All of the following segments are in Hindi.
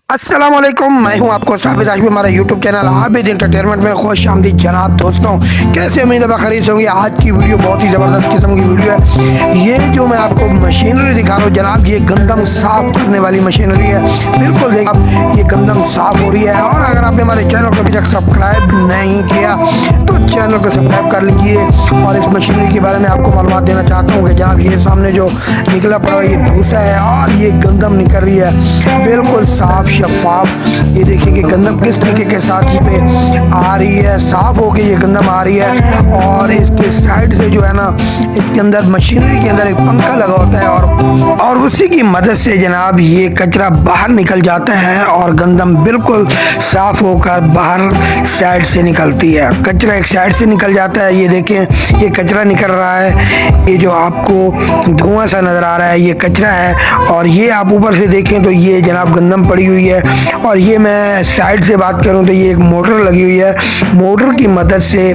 अस्सलाम वालेकुम, मैं हूं आपको साबित आज भी हमारा यूट्यूब चैनल आबिद एंटरटेनमेंट में खुश आमदीद जनाब। दोस्तों कैसे उम्मीद बखरीद होंगे। आज की वीडियो बहुत ही ज़बरदस्त किस्म की वीडियो है। ये जो मैं आपको मशीनरी दिखा रहा हूँ जनाब, ये गंदम साफ़ करने वाली मशीनरी है। बिल्कुल देखिए आप, ये गंदम साफ़ हो रही है। और अगर आपने हमारे चैनल को अभी तक सब्सक्राइब नहीं किया तो चैनल को सब्सक्राइब कर लीजिए। और इस मशीनरी के बारे में आपको मालूमात देना चाहता हूँ कि जनाब ये सामने जो निकला पड़ा ये भूसा है और ये गंदम निकल रही है बिल्कुल साफ़ शफाफ। ये देखिए कि गंदम किस तरीके के साथ ये पे आ रही है, साफ होके ये गंदम आ रही है। और इसके साइड से जो है ना, इसके अंदर मशीनरी के अंदर एक पंखा लगा होता है और उसी की मदद से जनाब ये कचरा बाहर निकल जाता है और गंदम बिल्कुल साफ होकर बाहर साइड से निकलती है। कचरा एक साइड से निकल जाता है। ये देखें ये कचरा निकल रहा है। ये जो आपको धुआं सा नज़र आ रहा है ये कचरा है। और ये आप ऊपर से देखें तो ये जनाब गंदम पड़ी हुई है। और ये मैं साइड से बात करूं तो ये एक मोटर लगी हुई है। मोटर की मदद से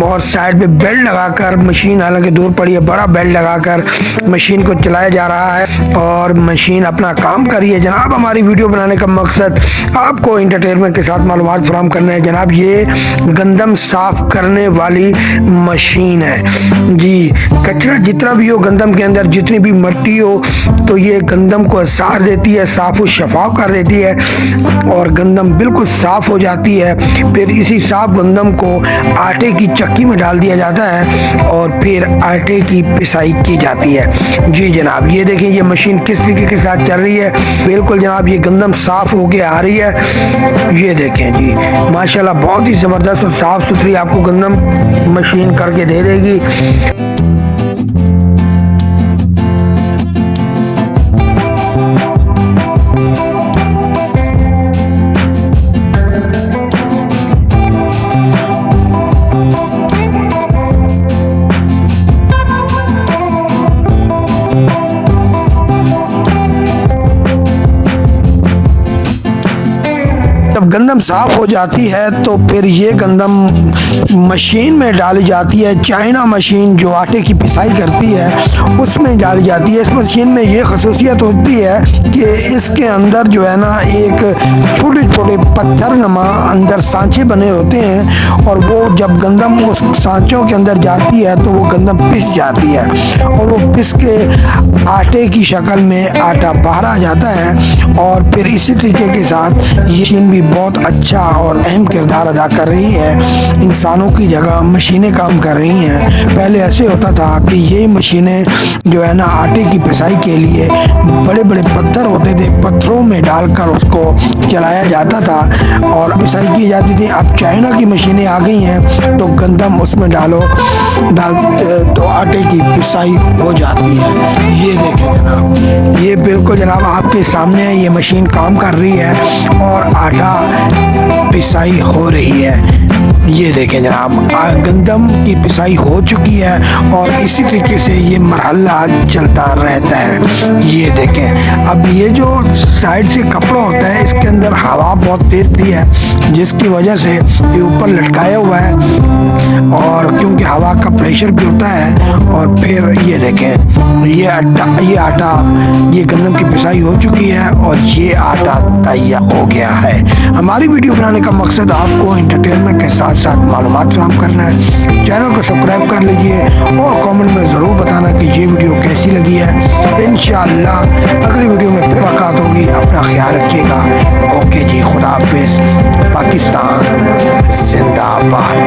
और साइड पे बेल्ट लगाकर मशीन, हालांकि दूर पड़ी है, बड़ा बेल्ट लगाकर मशीन को चलाया जा रहा है और मशीन अपना काम कर रही है। जनाब हमारी वीडियो बनाने का मकसद आपको इंटरटेनमेंट के साथ मालूमात फराहम करना है। जनाब ये गंदम साफ करने वाली मशीन है जी। कचरा जितना भी हो, गंदम के अंदर जितनी भी मिट्टी हो तो ये गंदम को सार देती है, साफ व शफाफ कर देती है और गंदम बिल्कुल साफ हो जाती है। फिर इसी साफ गंदम को आटे की चक्की में डाल दिया जाता है और फिर आटे की पिसाई की जाती है जी जनाब। ये देखें ये मशीन किस तरीके के साथ चल रही है। बिल्कुल जनाब ये गंदम साफ होके आ रही है। ये देखें जी माशाल्लाह बहुत ही ज़बरदस्त और साफ़ सुथरी आपको गंदम मशीन करके दे देगी। जब गंदम साफ हो जाती है तो फिर ये गंदम मशीन में डाली जाती है। चाइना मशीन जो आटे की पिसाई करती है उसमें डाली जाती है। इस मशीन में ये खसूसियत होती है कि इसके अंदर जो है ना एक छोटे छोटे पत्थर नमा अंदर सांचे बने होते हैं और वो जब गंदम उस सांचों के अंदर जाती है तो वो गंदम पिस जाती है और वो पिस के आटे की शक्ल में आटा बाहर आ जाता है। और फिर इसी तरीके के साथ ये मशीन भी बहुत अच्छा और अहम किरदार अदा कर रही है। इंसानों की जगह मशीनें काम कर रही हैं। पहले ऐसे होता था कि ये मशीनें जो है ना आटे की पिसाई के लिए बड़े बड़े पत्थर होते थे, पत्थरों में डालकर उसको चलाया जाता था और पिसाई की जाती थी। अब चाइना की मशीनें आ गई हैं तो गंदम उसमें डाल तो आटे की पिसाई हो जाती है। ये देखें जनाब, ये बिल्कुल जनाब आपके सामने ये मशीन काम कर रही है और आटा पिसाई हो रही है। ये देखें जनाब गंदम की पिसाई हो चुकी है और इसी तरीके से ये मरहला चलता रहता है। ये देखें अब ये जो साइड से कपड़ा होता है इसके अंदर हवा बहुत तेज थी है जिसकी वजह से ये ऊपर लटकाया हुआ है और क्योंकि हवा का प्रेशर भी होता है। और फिर ये देखें ये आटा ये गंदम की पिसाई हो चुकी है और ये आटा तैयार हो गया है। हमारी वीडियो बनाने का मकसद आपको इंटरटेनमेंट के साथ साथ मालूमात फराहम करना है। चैनल को सब्सक्राइब कर लीजिए और कमेंट में ज़रूर बताना कि ये वीडियो कैसी लगी है। इंशाअल्लाह अगली वीडियो में फिर मुलाकात होगी। अपना ख्याल रखिएगा। ओके जी, खुदा हाफिज़। पाकिस्तान जिंदाबाद।